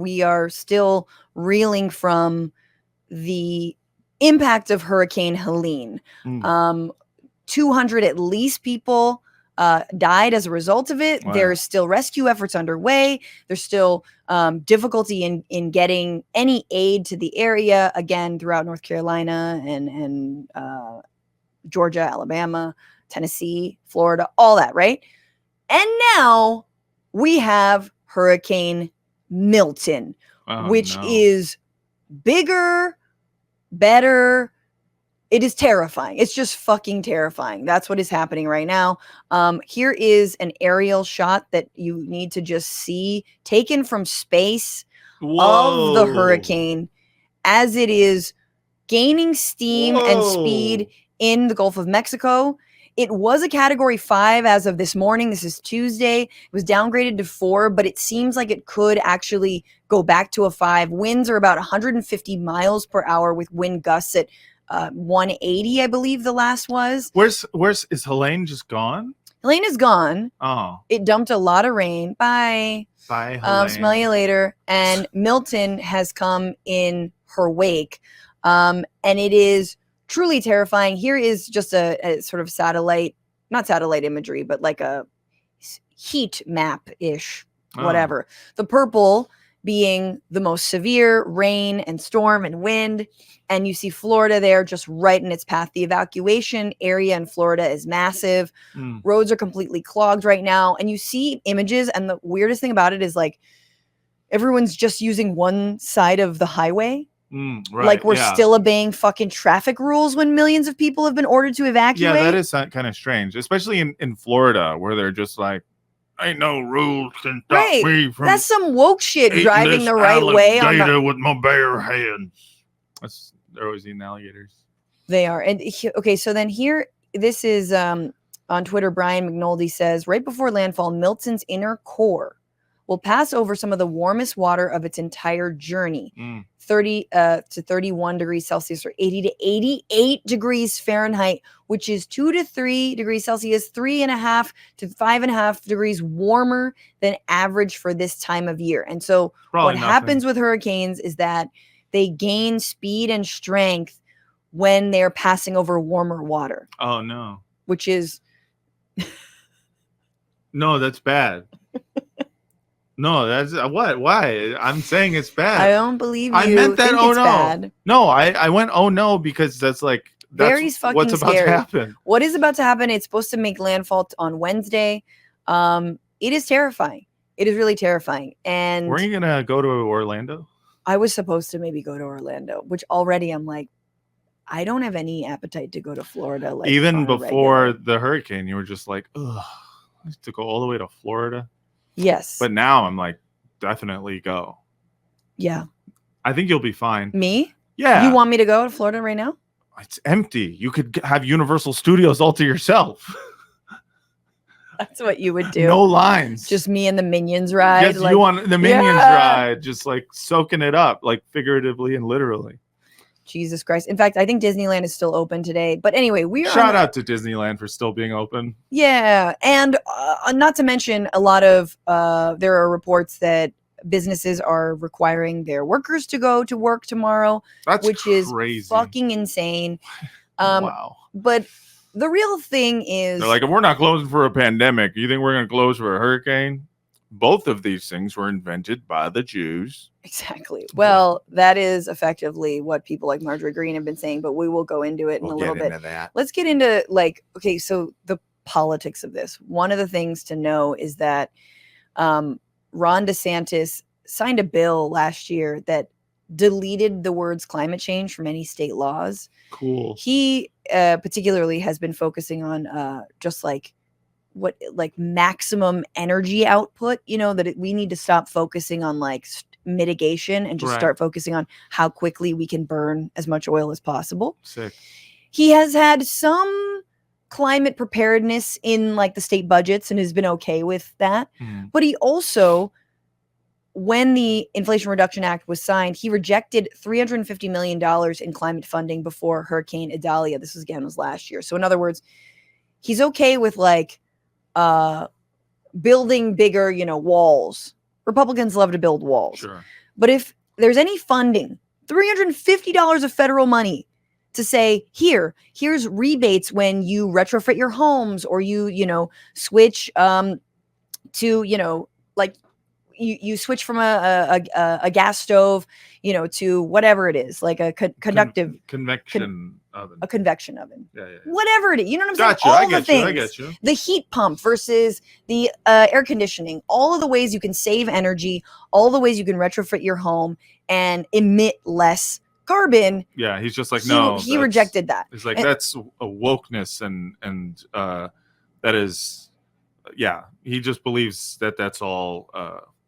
we are still reeling from the impact of Hurricane Helene. 200 at least people died as a result of it. Wow. There's still rescue efforts underway. There's still difficulty in getting any aid to the area, again, throughout North Carolina and Georgia, Alabama, Tennessee, Florida, all that, right? And now we have Hurricane Milton, which is bigger, better. It is terrifying. It's just fucking terrifying. That's what is happening right now. Here is an aerial shot that you need to just see, taken from space, of the hurricane as it is gaining steam and speed in the Gulf of Mexico. It was a Category 5 as of this morning. This is Tuesday. It was downgraded to 4, but it seems like it could actually go back to a 5. Winds are about 150 miles per hour with wind gusts at 180, I believe the last was. Where's is Helene just gone? Helene is gone. Oh. It dumped a lot of rain. Bye. Bye, Helene. Smell you later. And Milton has come in her wake. And it is truly terrifying. Here is just a sort of satellite, not satellite imagery, but like a heat map-ish, whatever. The purple being the most severe rain and storm and wind. And you see Florida there just right in its path. The evacuation area in Florida is massive. Roads are completely clogged right now. And you see images. And the weirdest thing about it is like everyone's just using one side of the highway. Right, like we're still obeying fucking traffic rules when millions of people have been ordered to evacuate. Yeah, that is kind of strange, especially in Florida where they're just like, ain't no rules can stop me from. That's some woke shit driving the right way. With my bare hands. They're always eating alligators. They are. And okay, so then here, this is on Twitter. Brian McNulty says, right before landfall, Milton's inner core will pass over some of the warmest water of its entire journey. 30 to 31 degrees Celsius or 80 to 88 degrees Fahrenheit, which is 2 to 3 degrees Celsius, 3.5 to 5.5 degrees warmer than average for this time of year. And so what happens with hurricanes is that they gain speed and strength when they're passing over warmer water. Oh, no. Which is... No, that's bad. No, that's what? Why? I'm saying it's bad. I don't believe you. I meant that. Oh no. Bad. No, I went. Oh no, because that's fucking what's about scary. to happen. What is about to happen? It's supposed to make landfall on Wednesday. It is terrifying. It is really terrifying. And were you gonna go to Orlando? I was supposed to maybe go to Orlando, which already I'm like, I don't have any appetite to go to Florida. Like even before the hurricane, you were just like, ugh, I have to go all the way to Florida. Yes. But now I'm like, definitely go. Yeah. I think you'll be fine. Me? Yeah. You want me to go to Florida right now? It's empty. You could have Universal Studios all to yourself. That's what you would do. No lines. Just me and the Minions ride. Yes, you want the Minions ride, just like soaking it up, like figuratively and literally. Jesus Christ. In fact, I think Disneyland is still open today. But anyway, shout out to Disneyland for still being open. Yeah. And not to mention a lot of, there are reports that businesses are requiring their workers to go to work tomorrow. Which crazy. Is fucking insane. Wow. But the real thing is... They're like, if we're not closing for a pandemic, you think we're going to close for a hurricane? Both of these things were invented by the Jews. Exactly. Well, that is effectively what people like Marjorie Green have been saying, but we will go into it in a little bit. Let's get into okay, so the politics of this. One of the things to know is that Ron DeSantis signed a bill last year that deleted the words climate change from any state laws. Cool. He particularly has been focusing on just like maximum energy output, that we need to stop focusing on like mitigation and just start focusing on how quickly we can burn as much oil as possible. Sick. He has had some climate preparedness in like the state budgets and has been okay with that. But he also, when the Inflation Reduction Act was signed, he rejected $350 million in climate funding before Hurricane Idalia. This was last year. So in other words, he's okay with like building bigger, walls. Republicans love to build walls. Sure. But if there's any funding, $350 of federal money to say, here's rebates when you retrofit your homes, or you switch to, like you switch from a gas stove, to whatever it is, like a conductive convection oven. A convection oven. Yeah. Whatever it is. You know what I'm saying? Gotcha. I get you. The heat pump versus the air conditioning. All of the ways you can save energy, all the ways you can retrofit your home and emit less carbon. Yeah, he's just like, he rejected that. He's like, that's a wokeness and that is, yeah, he just believes that that's all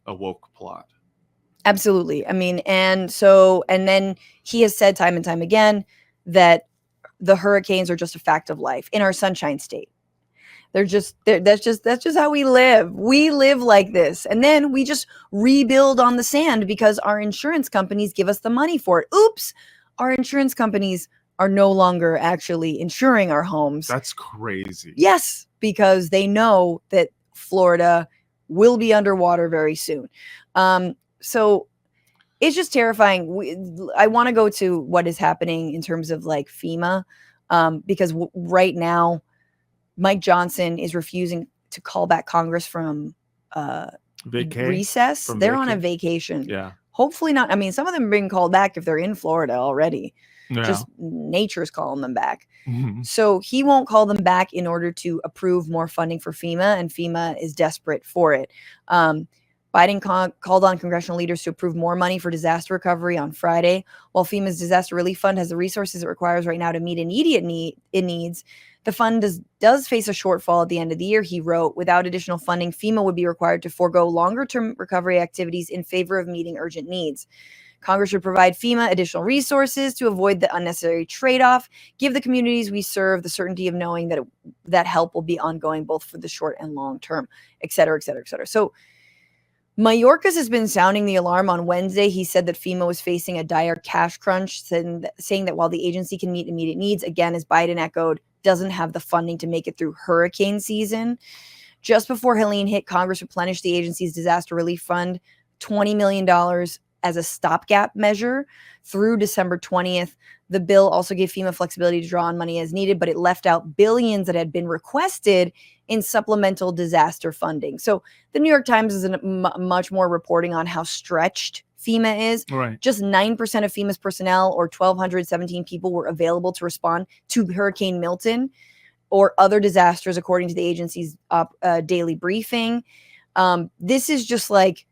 a woke plot. Absolutely. I mean, and then he has said time and time again that the hurricanes are just a fact of life in our Sunshine State. That's just how we live. We live like this. And then we just rebuild on the sand because our insurance companies give us the money for it. Oops. Our insurance companies are no longer actually insuring our homes. That's crazy. Yes, because they know that Florida will be underwater very soon. So it's just terrifying. I want to go to what is happening in terms of like FEMA, because right now, Mike Johnson is refusing to call back Congress from recess. They're on a vacation. Yeah. Hopefully not. I mean, some of them are being called back if they're in Florida already. Yeah. Just nature's calling them back. Mm-hmm. So he won't call them back in order to approve more funding for FEMA, and FEMA is desperate for it. Biden called on congressional leaders to approve more money for disaster recovery on Friday. While FEMA's disaster relief fund has the resources it requires right now to meet immediate needs, the fund does face a shortfall at the end of the year. He wrote, without additional funding, FEMA would be required to forego longer-term recovery activities in favor of meeting urgent needs. Congress should provide FEMA additional resources to avoid the unnecessary trade-off, give the communities we serve the certainty of knowing that help will be ongoing both for the short and long term, et cetera, et cetera, et cetera. So Mayorkas has been sounding the alarm. On Wednesday, he said that FEMA was facing a dire cash crunch, saying that while the agency can meet immediate needs, again, as Biden echoed, doesn't have the funding to make it through hurricane season. Just before Helene hit, Congress replenished the agency's disaster relief fund, $20 million as a stopgap measure through December 20th. The bill also gave FEMA flexibility to draw on money as needed, but it left out billions that had been requested in supplemental disaster funding. So the New York Times is much more reporting on how stretched FEMA is. Right. Just 9% of FEMA's personnel, or 1,217 people, were available to respond to Hurricane Milton or other disasters, according to the agency's daily briefing. This is just like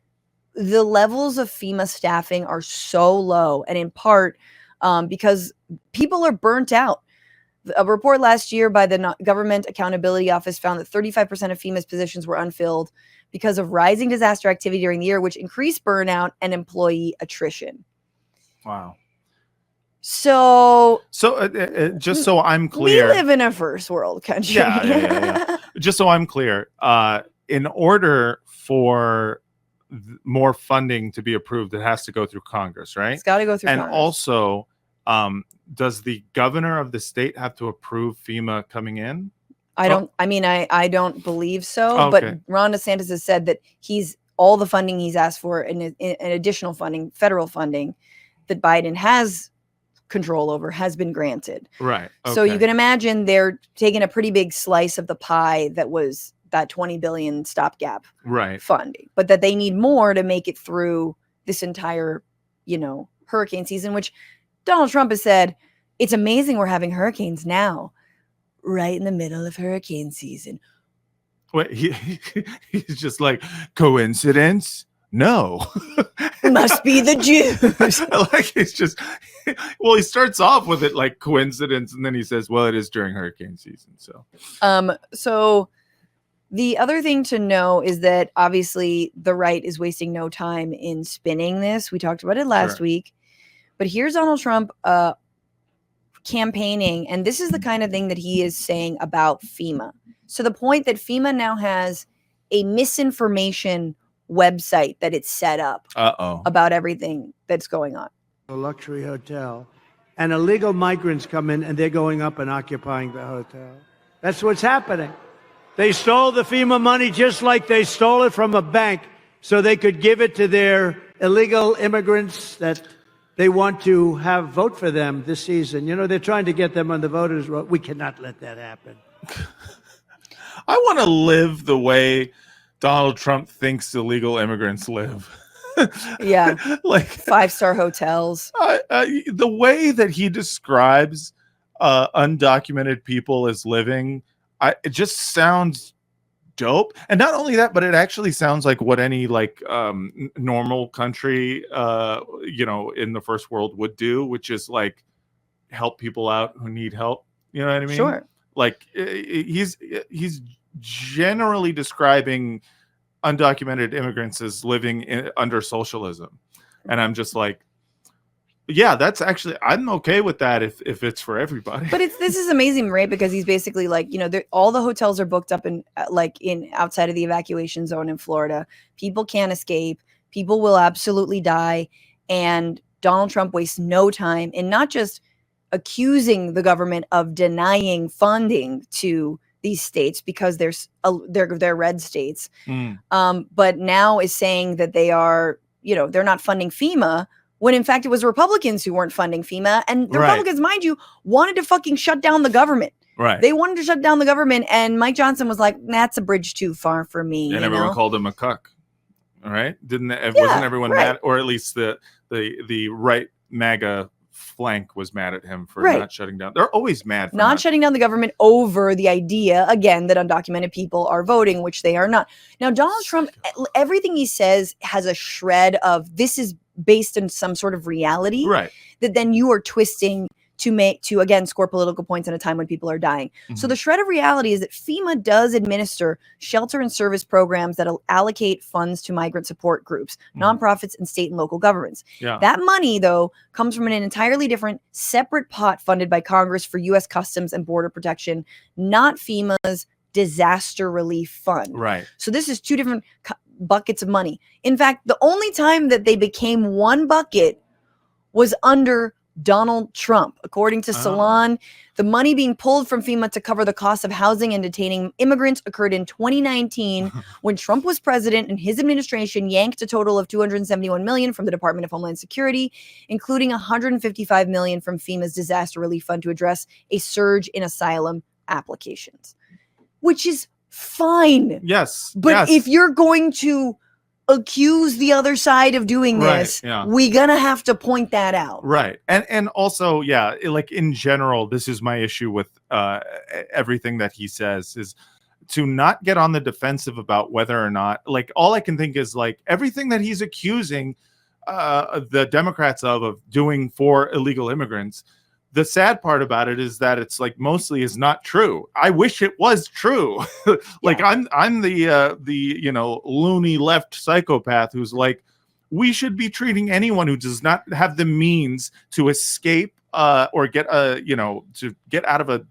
the levels of FEMA staffing are so low, and in part because people are burnt out. A report last year by the Government Accountability Office found that 35% of FEMA's positions were unfilled because of rising disaster activity during the year, which increased burnout and employee attrition. Wow. So just so I'm clear, we live in a first world country. Yeah. Just so I'm clear, in order for more funding to be approved, it has to go through Congress, right? It's got to go through Congress. And also, does the governor of the state have to approve FEMA coming in? I don't believe so. Okay. But Ron DeSantis has said that all the funding he's asked for, and additional funding, federal funding, that Biden has control over, has been granted. Right. Okay. So you can imagine they're taking a pretty big slice of the pie that was that $20 billion stopgap funding, but that they need more to make it through this entire, hurricane season, which Donald Trump has said, it's amazing we're having hurricanes now, right in the middle of hurricane season. Wait, he's just like, coincidence? No. Must be the Jews. Like, it's just, well, he starts off with it like coincidence, and then he says, well, it is during hurricane season. So the other thing to know is that obviously the right is wasting no time in spinning this. We talked about it last week, but here's Donald Trump campaigning, and this is the kind of thing that he is saying about FEMA. So the point that FEMA now has a misinformation website that it's set up about everything that's going on. A luxury hotel, and illegal migrants come in and they're going up and occupying the hotel. That's what's happening. They stole the FEMA money just like they stole it from a bank so they could give it to their illegal immigrants that they want to have vote for them this season. You know, they're trying to get them on the voters' roll. We cannot let that happen. I want to live the way Donald Trump thinks illegal immigrants live. Yeah. Like 5-star hotels. The way that he describes undocumented people as living, it just sounds dope. And not only that, but it actually sounds like what any like normal country in the first world would do, which is like help people out who need help. You know what I mean? Sure. Like he's generally describing undocumented immigrants as living under socialism, and I'm just like, yeah, that's actually, I'm okay with that if it's for everybody. But this is amazing, right? Because he's basically like, all the hotels are booked up in outside of the evacuation zone in Florida. People can't escape. People will absolutely die. And Donald Trump wastes no time in not just accusing the government of denying funding to these states because they're red states, but now is saying that they are, they're not funding FEMA, when in fact it was Republicans who weren't funding FEMA. And the Republicans, mind you, wanted to fucking shut down the government. Right. They wanted to shut down the government, and Mike Johnson was like, that's a bridge too far for me. And everyone called him a cuck. All right. Wasn't everyone mad? Or at least the right MAGA flank was mad at him for not shutting down. They're always mad for not shutting down the government over the idea, again, that undocumented people are voting, which they are not. Now, Donald Trump, everything he says has a shred of this is based in some sort of reality, right? That then you are twisting to again score political points in a time when people are dying. Mm-hmm. So the shred of reality is that FEMA does administer shelter and service programs that allocate funds to migrant support groups, nonprofits, and state and local governments. Yeah. That money, though, comes from an entirely different, separate pot funded by Congress for U.S. Customs and Border Protection, not FEMA's disaster relief fund. Right. So this is two different buckets of money. In fact, the only time that they became one bucket was under Donald Trump. According to Salon, the money being pulled from FEMA to cover the cost of housing and detaining immigrants occurred in 2019 when Trump was president and his administration yanked a total of $271 million from the Department of Homeland Security, including $155 million from FEMA's disaster relief fund to address a surge in asylum applications, which is fine. Yes. But if you're going to accuse the other side of doing this, we're gonna have to point that out. Right. And also, like in general, this is my issue with everything that he says, is to not get on the defensive about whether or not, like, all I can think is like everything that he's accusing the Democrats of doing for illegal immigrants. The sad part about it is that it's like mostly is not true. I wish it was true. Like I'm the loony left psychopath who's like, we should be treating anyone who does not have the means to escape or get to get out of a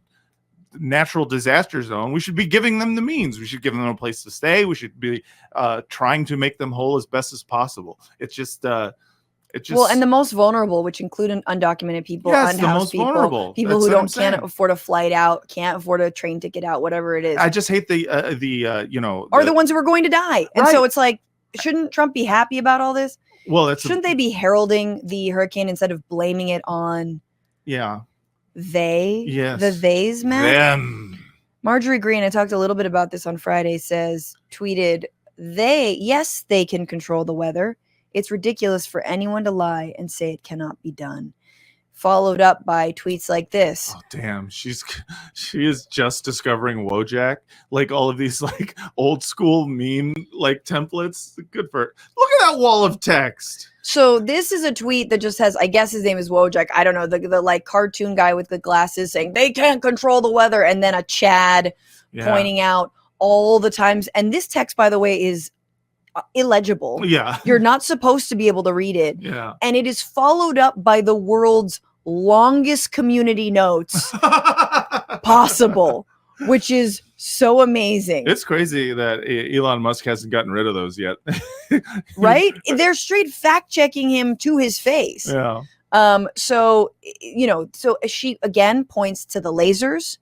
natural disaster zone. We should be giving them the means. We should give them a place to stay. We should be trying to make them whole as best as possible. It's just and the most vulnerable, which include undocumented people, unhoused people, people who can't afford a flight out, can't afford a train ticket out, whatever it is. I just hate are the ones who are going to die. And so it's like, shouldn't Trump be happy about all this? Well, shouldn't they be heralding the hurricane instead of blaming it on they? Yes. The theys, Matt? Them. Marjorie Green, I talked a little bit about this on Friday, tweeted, they can control the weather. It's ridiculous for anyone to lie and say it cannot be done. Followed up by tweets like this. Oh, damn. She is just discovering Wojak. Like all of these like old school meme like templates. Good for her. Look at that wall of text. So this is a tweet that just has, I guess his name is Wojak. I don't know, the like cartoon guy with the glasses saying they can't control the weather. And then a Chad pointing out all the times. And this text, by the way, is illegible. You're not supposed to be able to read it. And it is followed up by the world's longest community notes possible, which is so amazing. It's crazy that Elon Musk hasn't gotten rid of those yet. Right? They're straight fact checking him to his face. So she again points to the lasers.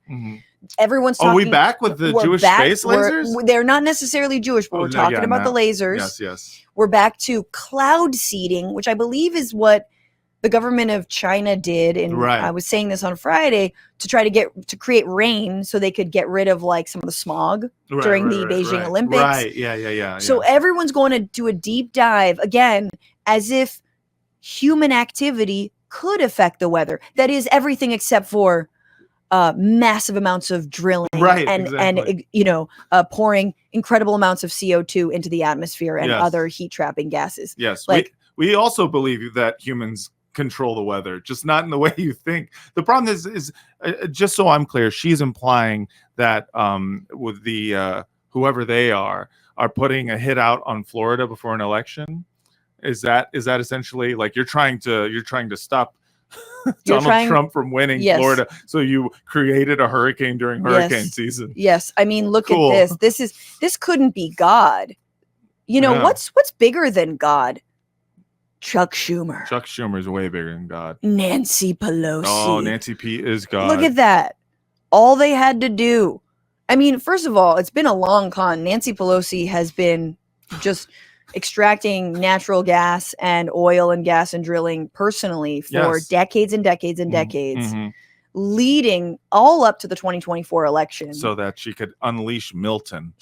Everyone's Are talking. we back with the we're Jewish back- space lasers? They're not necessarily Jewish, but Oh, we're no, talking yeah, about the no. lasers. Yes. We're back to cloud seeding, which I believe is what the government of China did. And Right. I was saying this on Friday to try to create rain so they could get rid of like some of the smog during the Beijing Olympics. Right. Yeah. So everyone's going to do a deep dive again, as if human activity could affect the weather. That is everything except for massive amounts of drilling and pouring incredible amounts of CO2 into the atmosphere and other heat trapping gases. Yes. Like, we also believe that humans control the weather, just not in the way you think. The problem is just so I'm clear, she's implying that with the whoever they are putting a hit out on Florida before an election. Is that essentially like you're trying to stop Donald Trump from winning Florida, so you created a hurricane during hurricane season? Yes, I mean, look at this. This couldn't be God. You know, what's bigger than God? Chuck Schumer. Chuck Schumer is way bigger than God. Nancy Pelosi. Oh, Nancy P is God. Look at that. All they had to do. I mean, first of all, it's been a long con. Nancy Pelosi has been just extracting natural gas and oil and gas and drilling personally for decades and decades and decades, leading all up to the 2024 election. So that she could unleash Milton.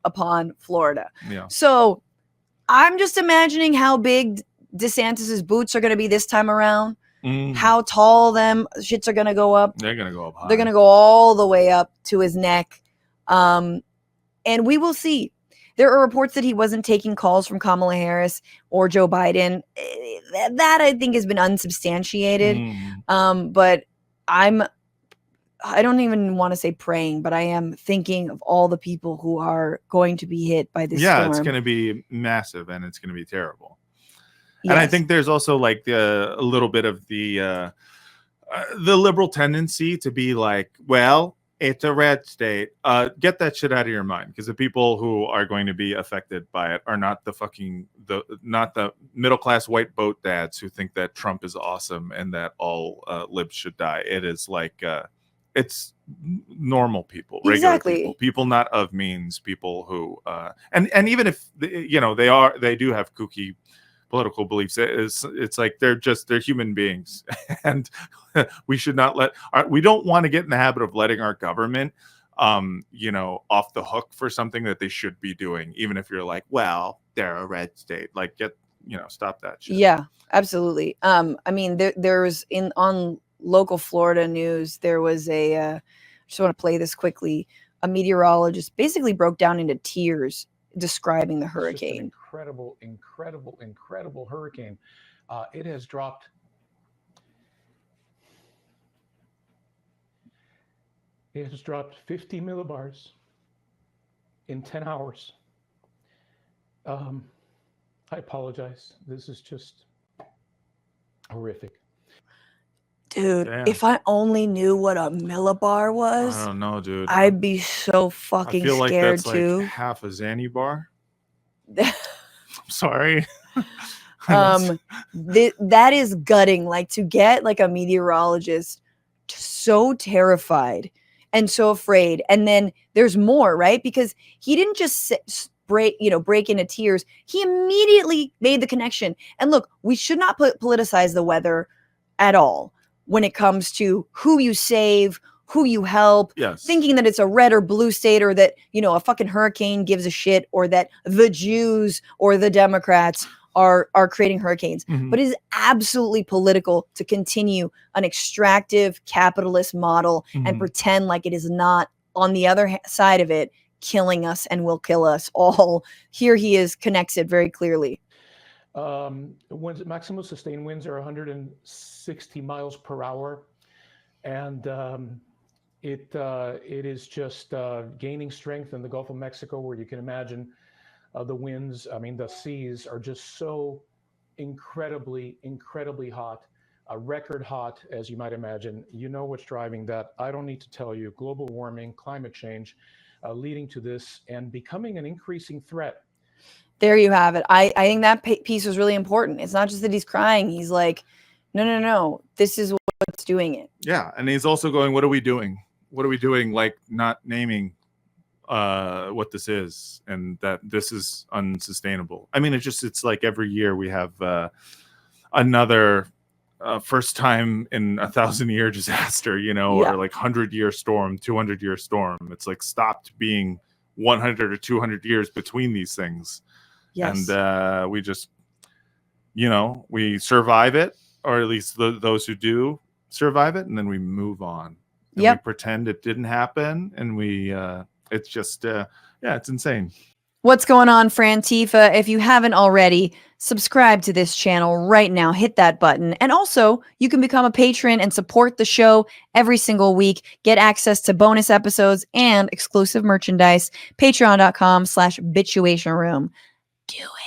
Upon Florida. Yeah. So I'm just imagining how big DeSantis's boots are going to be this time around. How tall them shits are going to go up. They're going to go up high. They're going to go all the way up to his neck. And we will see. There are reports that he wasn't taking calls from Kamala Harris or Joe Biden. That I think has been unsubstantiated. But I don't even want to say praying, but I am thinking of all the people who are going to be hit by this storm. It's going to be massive and it's going to be terrible. Yes. And I think there's also like a little bit of the liberal tendency to be like, well, it's a red state. Get that shit out of your mind, because the people who are going to be affected by it are not not the middle class white boat dads who think that Trump is awesome and that all libs should die. It is like it's normal people, regular people not of means, people who and even if they do have kooky political beliefs, it's like they're human beings, and we should not we don't want to get in the habit of letting our government off the hook for something that they should be doing, even if you're like, well, they're a red state. Like, stop that shit. Yeah, absolutely. I mean, there was on local Florida news, there was I just want to play this quickly. A meteorologist basically broke down into tears describing the hurricane. Incredible hurricane. It has dropped 50 millibars in 10 hours. I apologize. This is just horrific. Dude, if I only knew what a millibar was, I don't know, dude. I'd be so fucking I feel like scared that's too. Like half a Xanny bar. I'm sorry. That is gutting. Like, to get like a meteorologist so terrified and so afraid, and then there's more, right? Because he didn't just break into tears. He immediately made the connection. And look, we should not politicize the weather at all when it comes to who you save, who you help, thinking that it's a red or blue state, or that, a fucking hurricane gives a shit, or that the Jews or the Democrats are creating hurricanes. But it is absolutely political to continue an extractive capitalist model and pretend like it is not, on the other side of it, killing us and will kill us all. Here he is, connects it very clearly. Maximum sustained winds are 160 miles per hour, and it is just gaining strength in the Gulf of Mexico, where you can imagine the winds. I mean, the seas are just so incredibly hot, record hot, as you might imagine. You know what's driving that. I don't need to tell you. Global warming, climate change, leading to this and becoming an increasing threat. There you have it. I think that piece was really important. It's not just that he's crying. He's like, no. This is what's doing it. Yeah. And he's also going, what are we doing? what are we doing? Like not naming what this is, and that this is unsustainable. I mean, it's like every year we have another first time in 1,000-year disaster, you know, Yeah. or like 100-year storm, 200-year storm. It's like stopped being 100 or 200 years between these things. Yes. And we just, you know, we survive it, or at least those who do survive it, and then we move on. And Yep. we pretend it didn't happen, and we it's just yeah, it's insane. What's going on, Frantifa? If you haven't already, subscribe to this channel right now. Hit that button. And also, you can become a patron and support the show every single week. Get access to bonus episodes and exclusive merchandise. Patreon.com/Bitchuation Room. Do it.